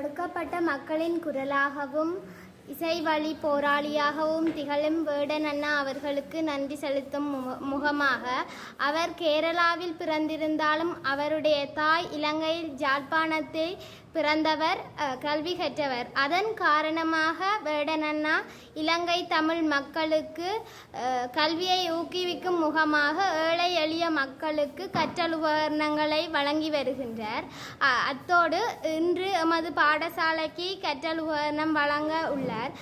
ஒடுக்கப்பட்ட மக்களின் குரலாகவும் இசைவழி போராளியாகவும் திகழும் வேடன் அண்ணா அவர்களுக்கு நன்றி செலுத்தும் முகமாக அவர் கேரளாவில் பிறந்திருந்தாலும் அவருடைய தாய் இலங்கையில் யாழ்ப்பாணத்தில் பிறந்தவர், கல்வி கற்றவர். அதன் காரணமாக வேடன் அண்ணா இலங்கை தமிழ் மக்களுக்கு கல்வியை ஊக்குவிக்கும் முகமாக ஏழை எளிய மக்களுக்கு கற்றல் உபகரணங்களை வழங்கி வருகின்றார். அத்தோடு இன்று எமது பாடசாலைக்கு கற்றல் உபகரணம் வழங்க உள்ளார்.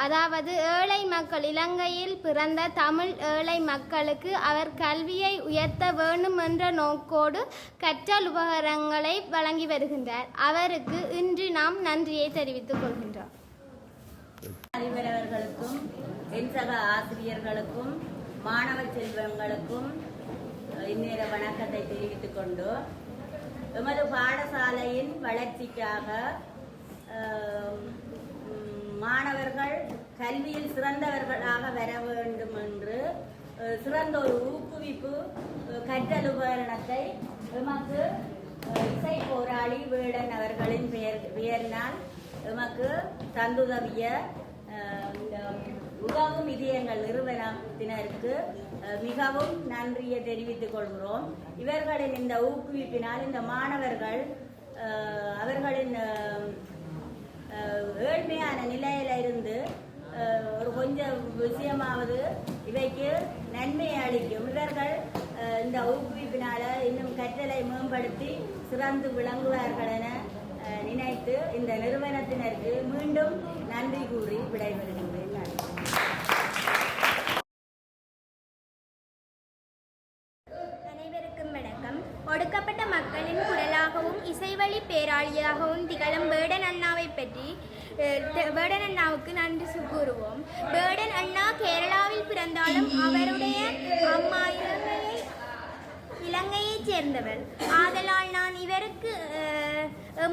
அதாவது ஏழை மக்கள், இலங்கையில் பிறந்த தமிழ் ஏழை மக்களுக்கு அவர் கல்வியை உயர்த்த வேண்டும் என்ற நோக்கோடு கற்றல் உபகரணங்களை வழங்கி வருகின்றார். அவருக்கு இன்று நாம் நன்றியை தெரிவித்துக் கொள்கின்றோம். அதிபர் அவர்களுக்கும் என் சக ஆசிரியர்களுக்கும் மாணவ செல்வங்களுக்கும் இந்நேர வணக்கத்தை தெரிவித்துக் கொண்டு எமது பாடசாலையின் வளர்ச்சிக்காக மாணவர்கள் கல்வியில் சிறந்தவர்களாக வர வேண்டும் என்று சிறந்த ஒரு ஊக்குவிப்பு கற்றல் உபகரணத்தை எமக்கு இசை போராளி வேடன் அவர்களின் பெயரினால் எமக்கு தந்துதவிய உதவும் இதயங்கள் நிறுவனத்தினருக்கு மிகவும் நன்றியை தெரிவித்துக் கொள்கிறோம். இவர்களின் இந்த ஊக்குவிப்பினால் இந்த மாணவர்கள் அவர்களின் ஏழ்மையான நிலையில இருந்து ஒரு கொஞ்சம் விஷயமாவது இவைக்கு நன்மையை அளிக்கும். இவர்கள் இந்த ஊக்குவிப்பினால இன்னும் கற்றலை மேம்படுத்தி சிறந்து விளங்குவார்கள் என நினைத்து இந்த நிறுவனத்தினருக்கு மீண்டும் நன்றி கூறி விடைபெறுகின்றேன். அனைவருக்கும் வணக்கம். ஒடுக்கப்பட்ட மக்களின் குரலாகவும் இசைவழி பேராளியாகவும் திகழும் வேடன் அண்ணாவை பற்றி வேடன் அண்ணாவுக்கு நன்றி கூறுவோம். வேடன் அண்ணா கேரளாவில் பிறந்தாலும் அவருடைய அம்மா இலங்கையைச் சேர்ந்தவர். ஆதலால் நான் இவருக்கு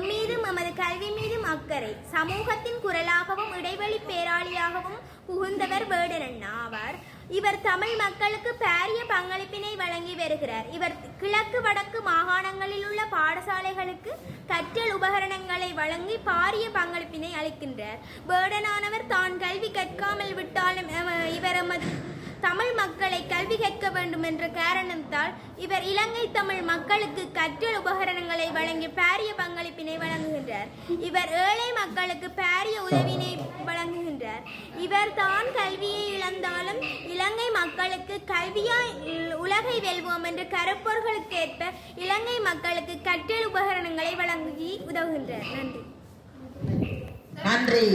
மீதும் எமது கல்வி மீதும் அக்கறை, சமூகத்தின் குரலாகவும் இடைவெளி பேராளியாகவும் புகுந்தவர் வேடன் அண்ணா ஆவார். இவர் தமிழ் மக்களுக்கு பாரிய பங்களிப்பினை வழங்கி வருகிறார். இவர் கிழக்கு வடக்கு மாகாணங்களில் உள்ள பாடசாலைகளுக்கு கற்றல் உபகரணங்களை வழங்கி பாரிய பங்களிப்பினை அளிக்கின்றார். வேடனானவர் தான் கல்வி கற்காமல் விட்டாலும் இவர் தமிழ் மக்களை கல்வி கற்க வேண்டும் என்ற காரணத்தால் இவர் இலங்கை தமிழ் மக்களுக்கு கற்றல் உபகரணங்களை வழங்கி பாரிய பங்களிப்பினை வழங்குகின்றார். இவர் ஏழை மக்களுக்கு பாரிய உதவினை வழங்குகின்றார். இவர் தான் கல்வியை இழந்தாலும் இலங்கை மக்களுக்கு கல்வியாய் உலகை வெல்வோம் என்ற கருப்பொருளுக்கு ஏற்ப இலங்கை மக்களுக்கு கற்றல் உபகரணங்களை வழங்கி உதவுகின்றார். நன்றி.